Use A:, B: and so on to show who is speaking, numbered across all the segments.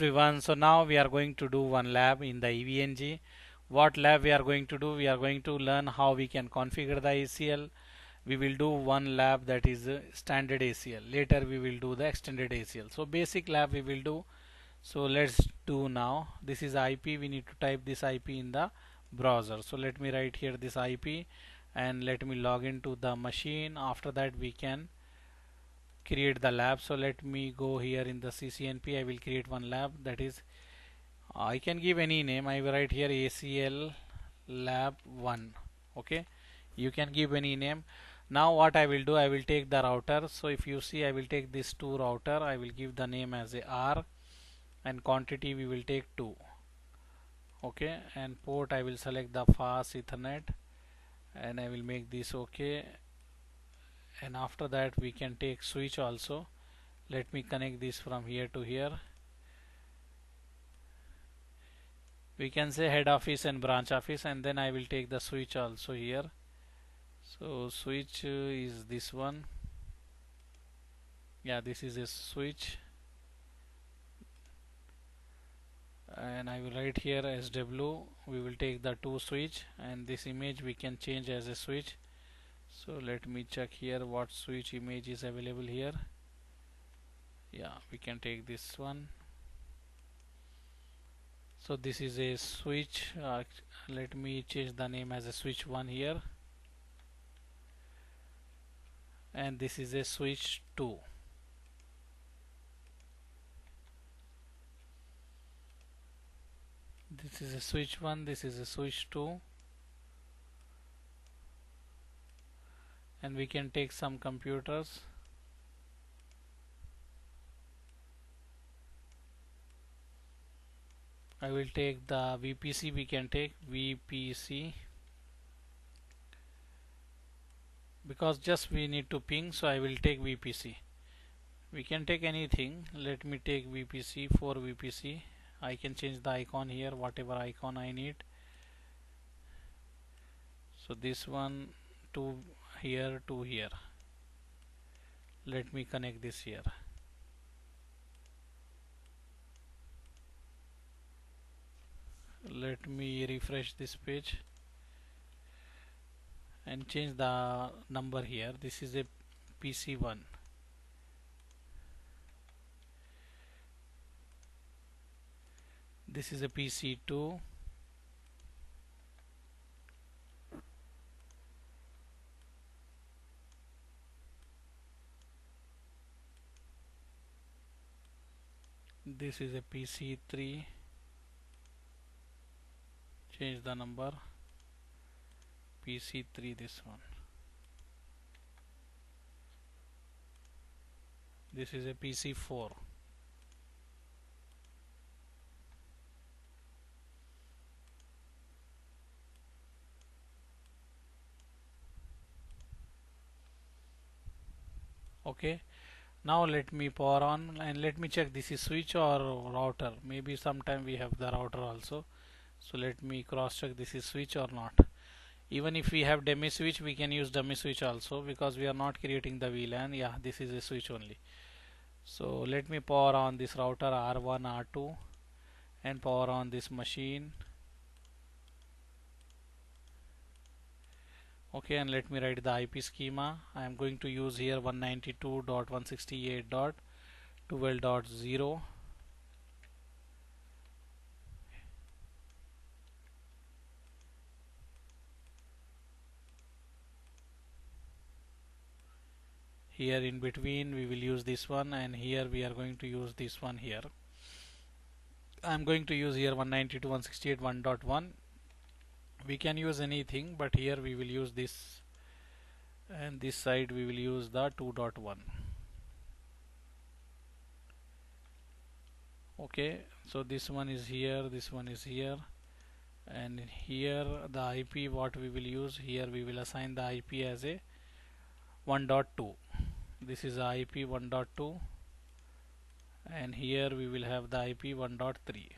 A: Everyone, so now we are going to do one lab in the EVNG. What lab we are going to do? We are going to learn how we can configure the ACL. We will do one lab that is standard ACL. Later we will do the extended ACL. So basic lab we will do. So let's do now. This is IP. We need to type this IP in the browser. So let me write here this IP and let me log into the machine. After that we can create the lab. So let me go here in the CCNP. I will create one lab, that is I can give any name. I will write here ACL Lab 1. Okay, you can give any name. Now what I will do, I will take the router. So if you see, I will take this 2 router. I will give the name as a R and quantity we will take 2. Okay, and port I will select the fast Ethernet and I will make this okay. And after that we can take switch also. Let me connect this from here to here. We can say head office and branch office, and then I will take the switch also here. So switch is this one. Yeah, this is a switch, and I will write here SW. We will take the 2 switch, and this image we can change as a switch. So let me check here what switch image is available here. Yeah, we can take this one. So this is a switch. Let me change the name as a switch 1 here, and this is a switch 2. This is a switch 1, this is a switch 2, and we can take some computers. I will take the VPC. We can take VPC because just we need to ping, so I will take VPC. We can take anything. Let me take VPC. For VPC I can change the icon here, whatever icon I need. So this one to here to here. Let me connect this here. Let me refresh this page and change the number here. This is a PC1. This is a PC2. This is a PC3. Change the number. PC3, this one. This is a PC4. Okay, now let me power on and let me check this is switch or router. Maybe sometime we have the router also. So let me cross check this is switch or not. Even if we have dummy switch, we can use dummy switch also because we are not creating the VLAN. Yeah, this is a switch only. So let me power on this router R1, R2 and power on this machine. Okay, and let me write the IP schema. I am going to use here 192.168.12.0. Here in between we will use this one, and here we are going to use this one here. I am going to use here 192.168.1.1. We can use anything, but here we will use this, and this side we will use the 2.1. Okay, so this one is here, this one is here, and here the IP what we will use, here we will assign the IP as a 1.2. This is the IP 1.2, and here we will have the IP 1.3.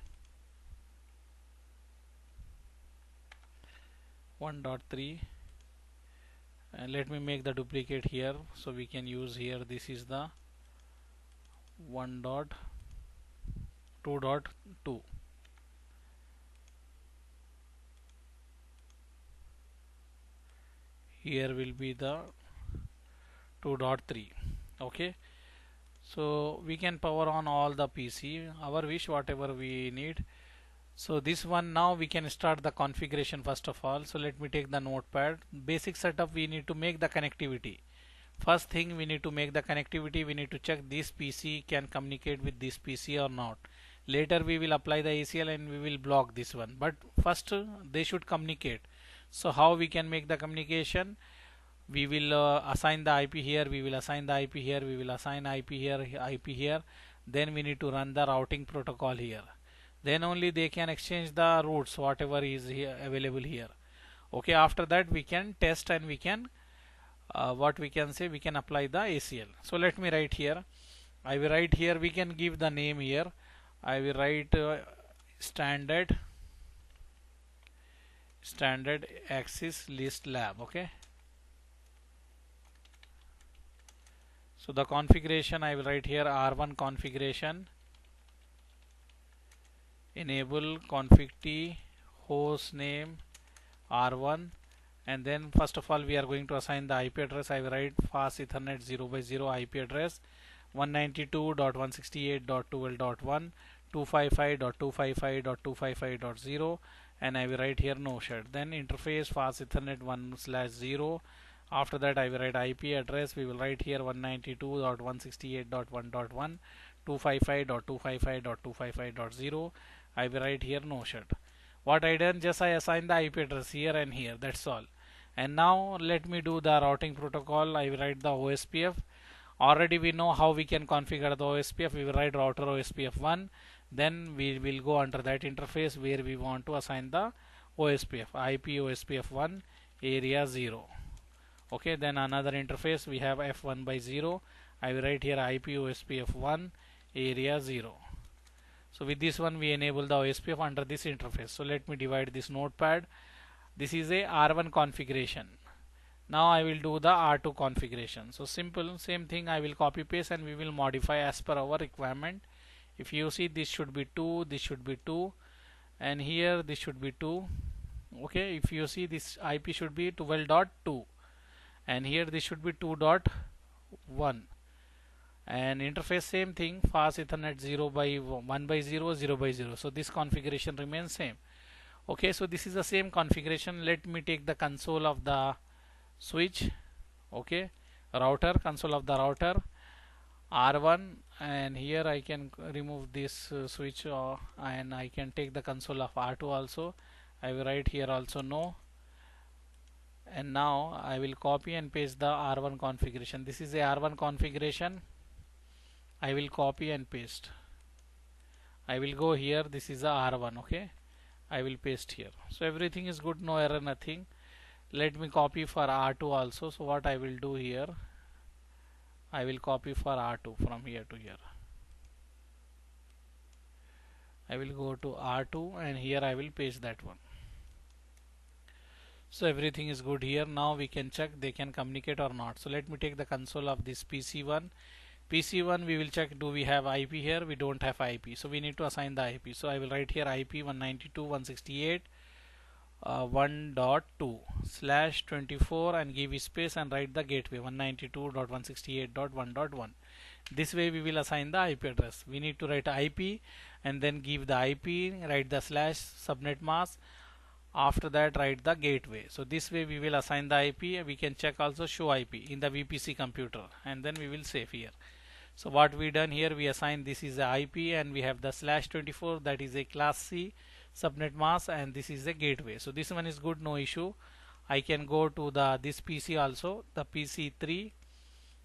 A: 1.3, and let me make the duplicate here so we can use here. This is the 1.2, 2.2. Here will be the 2.3. Okay, so we can power on all the PC our wish, whatever we need. So this one, now we can start the configuration first of all. So let me take the notepad. Basic setup, we need to make the connectivity. First thing, we need to make the connectivity. We need to check this PC can communicate with this PC or not. Later we will apply the ACL and we will block this one, but first they should communicate. So how we can make the communication? We will assign the IP here, we will assign the IP here, we will assign IP here, IP here. Then we need to run the routing protocol here. Then only they can exchange the routes whatever is here available here. Okay, after that we can test and we can what we can say, we can apply the ACL. So let me write here. I will write here, we can give the name here. I will write standard access list lab. Okay, so the configuration I will write here, R1 configuration, enable config t host name R1, and then first of all we are going to assign the IP address. I will write fast Ethernet 0x0 IP address 192.168.12.1 255.255.255.0, and I will write here no shut. Then interface fast Ethernet 1/0. After that I will write IP address. We will write here 192.168.1.1 255.255.255.0. I will write here no shut. What I done, just I assign the IP address here and here, that's all. And now let me do the routing protocol. I will write the OSPF. Already we know how we can configure the OSPF. We will write router OSPF1. Then we will go under that interface where we want to assign the OSPF, IP OSPF1 area 0. Okay, then another interface we have F1/0. I will write here IP OSPF1 area 0. So with this one we enable the OSPF under this interface. So let me divide this notepad. This is a R1 configuration. Now I will do the R2 configuration. So simple, same thing, I will copy paste and we will modify as per our requirement. If you see, this should be 2, this should be 2, and here this should be 2. Okay, if you see, this IP should be 12.2 and here this should be 2.1, and interface same thing, fast Ethernet 1/0 0/0. So this configuration remains same. Okay, so this is the same configuration. Let me take the console of the switch. Okay, router, console of the router R1, and here I can remove this switch and I can take the console of R2 also. I will write here also no, and now I will copy and paste the R1 configuration. This is a R1 configuration. I will copy and paste. I will go here, this is a R1. Okay, I will paste here. So everything is good, no error, nothing. Let me copy for R2 also. So what I will do here, I will copy for R2 from here to here. I will go to R2 and here I will paste that one. So everything is good here. Now we can check they can communicate or not. So let me take the console of this PC1. PC1 we will check, do we have IP here? We don't have IP, so we need to assign the IP. So I will write here IP 192.168.1.2/24 and give space and write the gateway 192.168.1.1. This way we will assign the IP address. We need to write IP and then give the IP, write the slash subnet mask. After that write the gateway. So this way we will assign the IP. We can check also show IP in the VPC computer and then we will save here. So what we done here, we assign this is the IP and we have the /24, that is a class C subnet mask, and this is a gateway. So this one is good, no issue. I can go to this PC also, the PC3,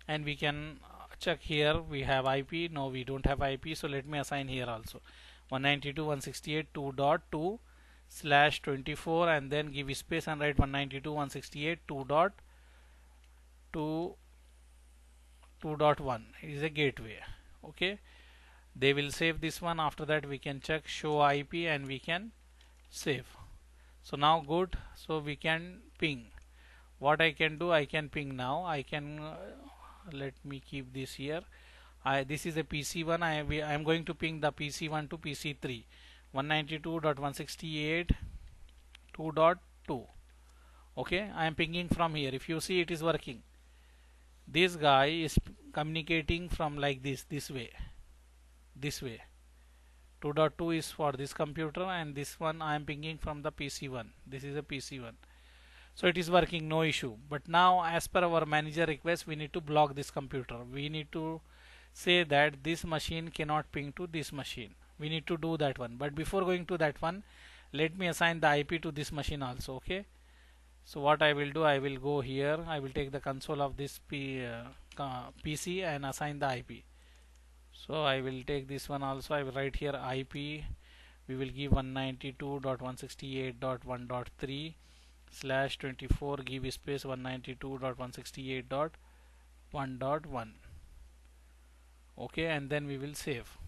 A: and we can check here we have IP. No, we don't have IP, so let me assign here also 192.168.2.2/24 and then give space and write 192.168.2.1 is a gateway. Okay, they will save this one. After that we can check show IP and we can save. So now good, so we can ping. What I can do, I can ping now. I can let me keep this here. This is a PC1. I am going to ping the PC1 to PC3 192.168.2.2. okay, I am pinging from here. If you see, it is working. This guy is communicating from like this way. 2.2 is for this computer, and this one I am pinging from the PC1. This is a PC1. So it is working, no issue. But now, as per our manager request, we need to block this computer. We need to say that this machine cannot ping to this machine. We need to do that one. But before going to that one, let me assign the IP to this machine also. Okay. So what I will do, I will go here. I will take the console of this PC and assign the IP. So I will take this one also. I will write here IP. We will give 192.168.1.3/24, give space 192.168.1.1. okay, and then we will save,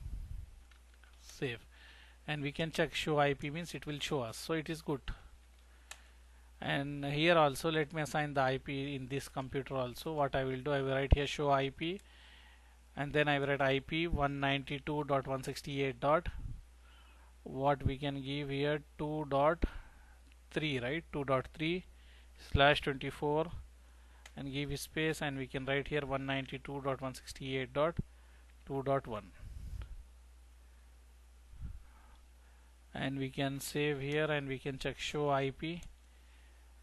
A: and we can check show IP means it will show us, so it is good. And here also let me assign the IP in this computer also. What I will do, I will write here show IP, and then I will write IP 192.168. what we can give here 2.3, right, 2.3/24, and give space, and we can write here 192.168.2.1, and we can save here, and we can check show IP.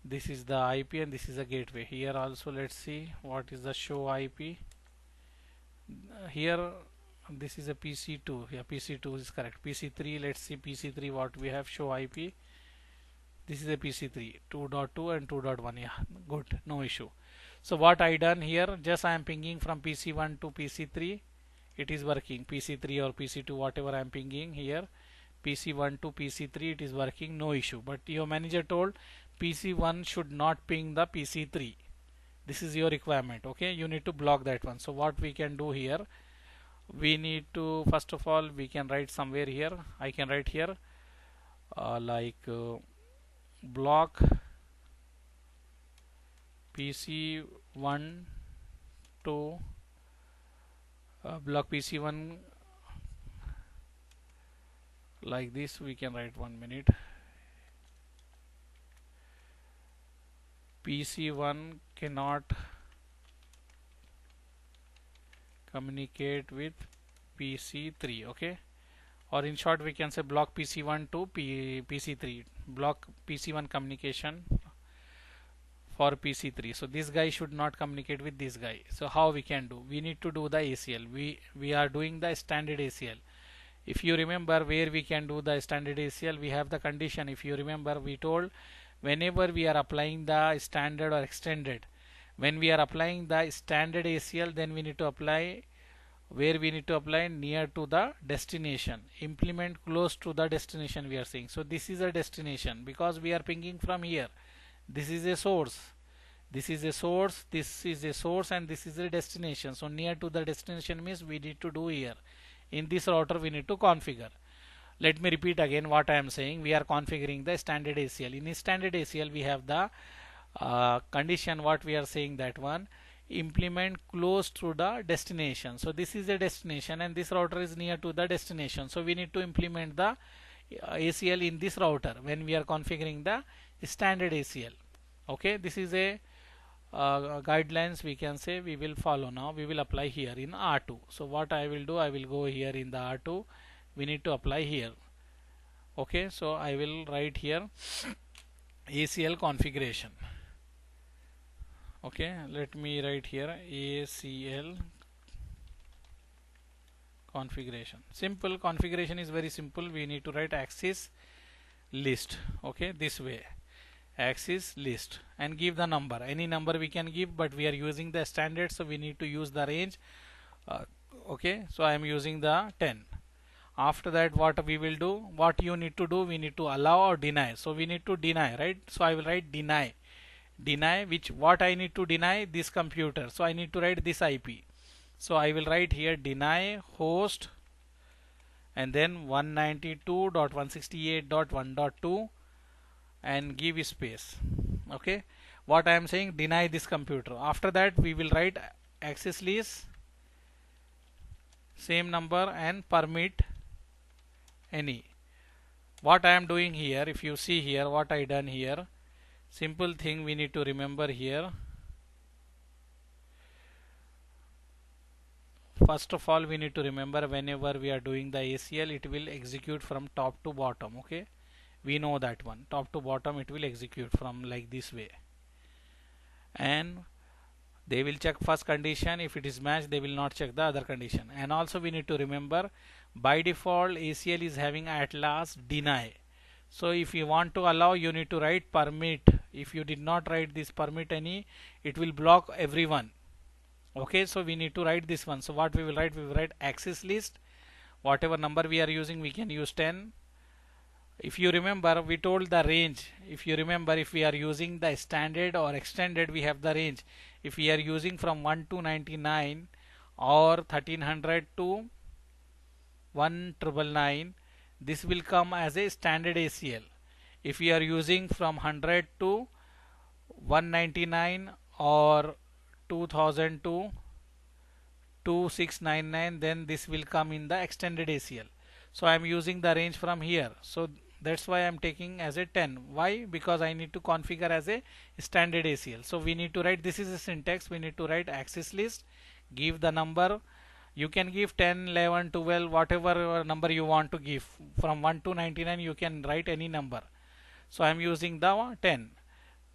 A: This is the IP and this is a gateway. Here also let's see what is the show IP. Here this is a PC2. Yeah, PC2 is correct. PC3, let's see PC3 what we have show IP. This is a PC3 2.2 and 2.1. yeah, good, no issue. So what I done here, just I am pinging from PC1 to PC3. It is working. PC3 or PC2, whatever I am pinging here, PC1 to PC3, it is working, no issue. But your manager told PC1 should not ping the PC3. This is your requirement. Okay, you need to block that one. So what we can do here, we need to, first of all, we can write somewhere here. I can write here block PC1 to block PC1 like this. We can write 1 minute. PC1 cannot communicate with PC3. okay, or in short we can say block PC1 to PC3, block PC1 communication for PC3. so this guy should not communicate with this guy. So how we can do, we need to do the ACL. We are doing the standard ACL. If you remember where we can do the standard ACL, we have the condition. If you remember, we told whenever we are applying the standard or extended, when we are applying the standard ACL, then we need to apply where we need to apply near to the destination, implement close to the destination we are saying. So this is a destination because we are pinging from here. This is a source, this is a source, this is a source, and this is a destination. So near to the destination means we need to do here. In this router we need to configure. Let me repeat again what I am saying. We are configuring the standard ACL. In standard ACL we have the condition, what we are saying, that one, implement close to the destination. So this is a destination and this router is near to the destination. So we need to implement the ACL in this router when we are configuring the standard ACL. Okay, this is a guidelines we can say we will follow. Now we will apply here in R2. So what I will do, I will go here in the R2. We need to apply here. Okay, so I will write here ACL configuration. Okay, let me write here ACL configuration. Simple configuration is very simple. We need to write axis list. Okay, this way, axis list, and give the number. Any number we can give, but we are using the standard, so we need to use the range. Okay, so I am using the 10. After that, what we will do, what you need to do, we need to allow or deny. So we need to deny, right? So I will write deny. Deny, which what I need to deny, this computer. So I need to write this IP. So I will write here deny host and then 192.168.1.2 and give space. Okay, what I am saying, deny this computer. After that we will write access list same number and permit any. What I am doing here, if you see here what I done here, simple thing we need to remember here. First of all, we need to remember whenever we are doing the ACL, it will execute from top to bottom. Okay, we know that one, top to bottom it will execute from like this way, and they will check first condition. If it is matched, they will not check the other condition. And also we need to remember, by default ACL is having at last deny. So if you want to allow, you need to write permit. If you did not write this permit any, it will block everyone. Okay, so we need to write this one. So what we will write, we will write access list. Whatever number we are using, we can use 10. If you remember, we told the range. If you remember, if we are using the standard or extended, we have the range. If we are using from 1 to 99 or 1300 to 1999, this will come as a standard ACL. If we are using from 100 to 199 or 2000 to 2699, then this will come in the extended ACL. So I am using the range from here. So that's why I am taking as a 10. Why? Because I need to configure as a standard ACL. So we need to write, this is a syntax, we need to write access list, give the number. You can give 10, 11, 12, whatever number you want to give. From 1 to 99 you can write any number. So I am using the 10.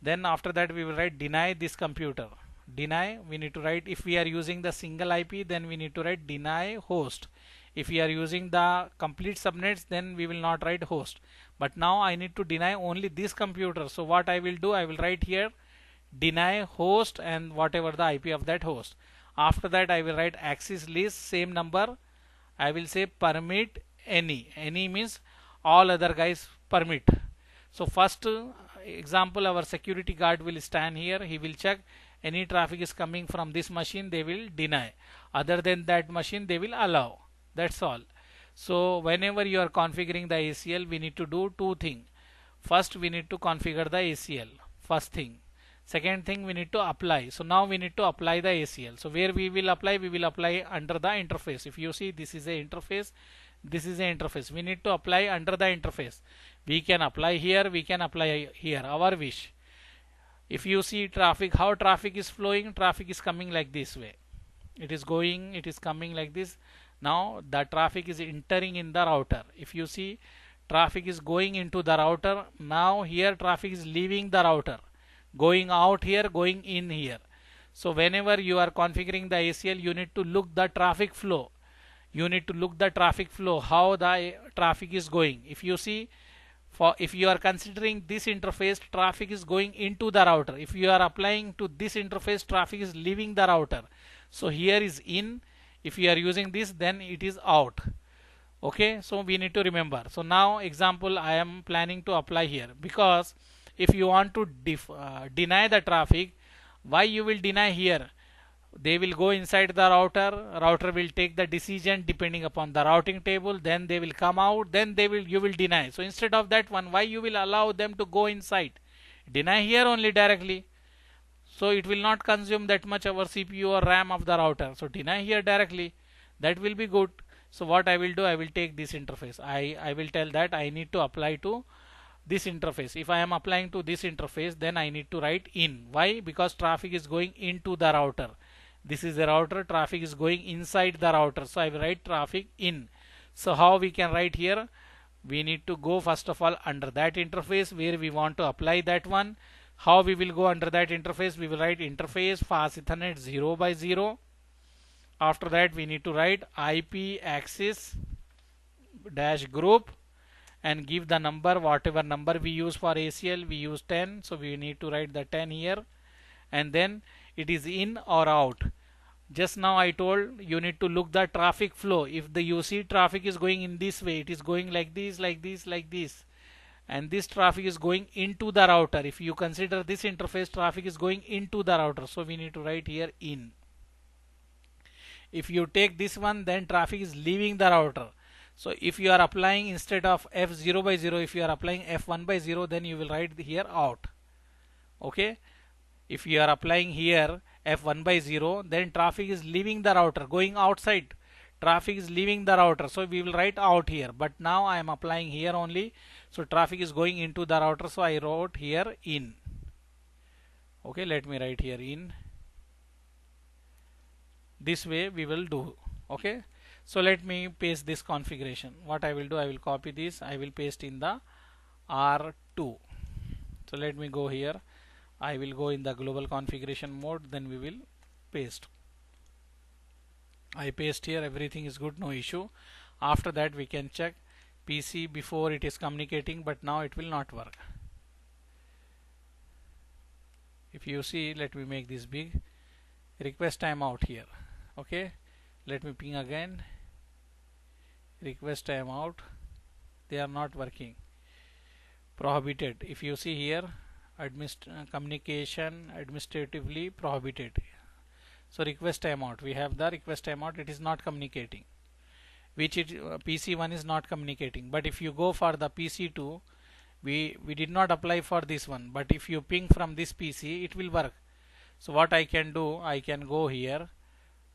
A: Then after that we will write deny this computer. Deny, we need to write, if we are using the single IP, then we need to write deny host. If we are using the complete subnets, then we will not write host. But now I need to deny only this computer. So what I will do, I will write here deny host and whatever the IP of that host. After that I will write access list, same number. I will say permit any. Any means all other guys permit. So first example, our security guard will stand here. He will check any traffic is coming from this machine, they will deny. Other than that machine, they will allow. That's all. So whenever you are configuring the ACL, we need to do two things. First, we need to configure the ACL. First thing. Second thing, we need to apply. So now we need to apply the ACL. So where we will apply under the interface. If you see, this is a interface. This is a interface. We need to apply under the interface. We can apply here. We can apply here. Our wish. If you see traffic, how traffic is flowing, traffic is coming like this way. It is going, it is coming like this. Now the traffic is entering in the router. If you see, traffic is going into the router. Now here traffic is leaving the router, going out here, going in here. So whenever you are configuring the ACL, you need to look the traffic flow. You need to look the traffic flow, how the traffic is going. If you see, if you are considering this interface, traffic is going into the router. If you are applying to this interface, traffic is leaving the router. So here is in. If you are using this, then it is out. Okay, so we need to remember. So now example, I am planning to apply here, because if you want to deny the traffic, why you will deny here? They will go inside the router will take the decision depending upon the routing table, then they will come out, then you will deny. So instead of that one, why you will allow them to go inside? Deny here only directly. So it will not consume that much our CPU or RAM of the router. So deny here directly. That will be good. So what I will do, I will take this interface. I will tell that I need to apply to this interface. If I am applying to this interface, then I need to write in. Why? Because traffic is going into the router. This is the router, traffic is going inside the router. So I will write traffic in. So how we can write here? We need to go first of all under that interface where we want to apply that one. How we will go under that interface? We will write interface fast Ethernet 0 by 0. After that we need to write IP access dash group and give the number, whatever number we use for ACL, we use 10. So we need to write the 10 here. And then it is in or out. Just now I told you need to look the traffic flow. If you see traffic is going in this way, it is going like this, like this, like this. And this traffic is going into the router. If you consider this interface, traffic is going into the router. So we need to write here in. If you take this one, then traffic is leaving the router. So if you are applying instead of F0 by 0, if you are applying F1 by 0, then you will write here out. Okay. If you are applying here F1 by 0, then traffic is leaving the router, going outside. traffic is leaving the router, so we will write out here, but now I am applying here only, so traffic is going into the router, so I wrote here in. Okay, let me write here in. This way we will do. Okay, so let me paste this configuration. What I will do, I will copy this, I will paste in the R2. So let me go here, I will go in the global configuration mode, then we will paste. I paste here, everything is good, no issue. After that we can check PC. Before it is communicating, but now it will not work. If you see, let me make this big. Request timeout here. Okay, let me ping again. Request timeout. They are not working. Prohibited. If you see here, communication administratively prohibited. So request timeout. We have the request timeout. It is not communicating. Which PC1 is not communicating. But if you go for the PC2, we did not apply for this one. But if you ping from this PC, it will work. So what I can do, I can go here.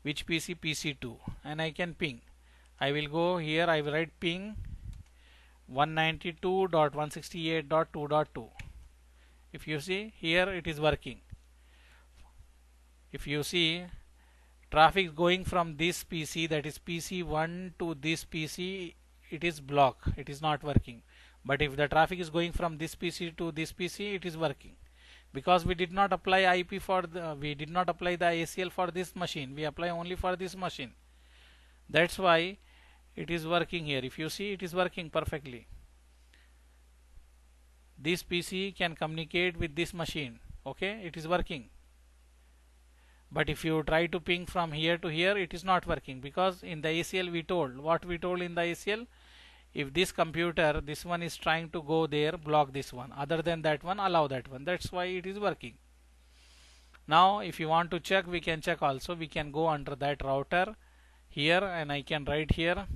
A: Which PC? PC2, and I can ping. I will go here, I will write ping 192.168.2.2. If you see here, it is working. If you see, traffic going from this PC, that is PC1 to this PC, it is blocked, it is not working. But if the traffic is going from this PC to this PC, it is working. Because we did not apply IP for we did not apply the ACL for this machine, we apply only for this machine. That's why it is working here. If you see, it is working perfectly. This PC can communicate with this machine. Okay, it is working. But if you try to ping from here to here, it is not working, because in the ACL we told, what we told in the ACL, if this computer, this one is trying to go there, block this one, other than that one, allow that one. That's why it is working. Now if you want to check, we can check also. We can go under that router here, and I can write here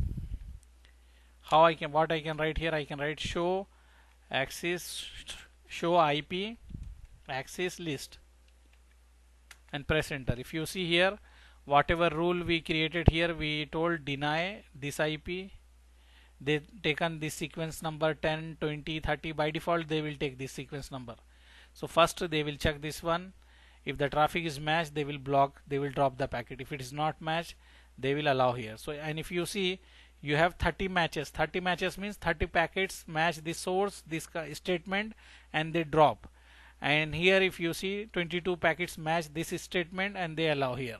A: what I can write here. I can write show access, show IP access list, and press enter. If you see here, whatever rule we created here, we told deny this IP. They taken this sequence number 10, 20, 30. By default they will take this sequence number. So first they will check this one. If the traffic is matched, they will block, they will drop the packet. If it is not matched, they will allow here. So, and if you see, you have 30 matches. 30 matches means 30 packets match the source, this statement, and they drop. And here if you see, 22 packets match this statement and they allow here.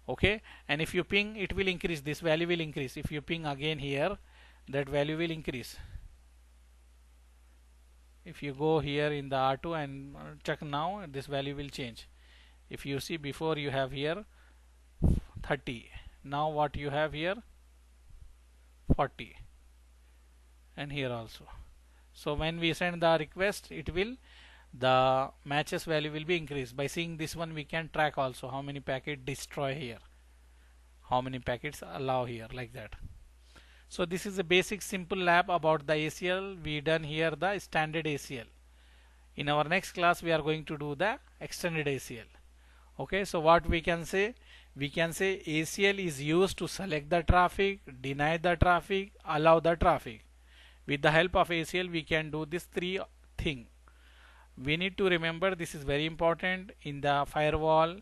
A: Okay, and if you ping, it will increase, this value will increase. If you ping again here, that value will increase. If you go here in the R2 and check now, this value will change. If you see, before you have here 30, now what you have here 40, and here also. So when we send the request, it will, the matches value will be increased. By seeing this one, we can track also how many packets destroy here, how many packets allow here, like that. So this is a basic simple lab about the ACL. We done here the standard ACL. In our next class, we are going to do the extended ACL. Okay, so what we can say? We can say ACL is used to select the traffic, deny the traffic, allow the traffic. With the help of ACL, we can do this three things. We need to remember, this is very important in the firewall.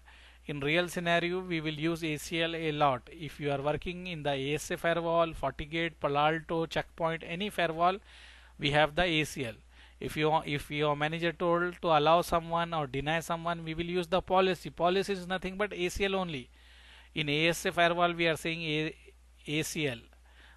A: In real scenario, we will use ACL a lot. If you are working in the ASA firewall, FortiGate, Palo Alto, Checkpoint, any firewall, we have the ACL. If your manager told to allow someone or deny someone, we will use the policy. Policy is nothing but ACL only. In ASA firewall, we are saying ACL,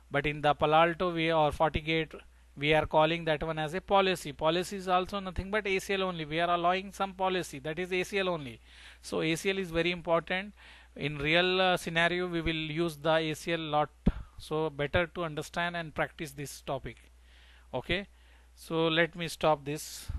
A: but in the Palo Alto or FortiGate, we are calling that one as a policy. Policy is also nothing but ACL only. We are allowing some policy, that is ACL only. So ACL is very important. In real scenario, we will use the ACL lot. So better to understand and practice this topic. Okay, so let me stop this.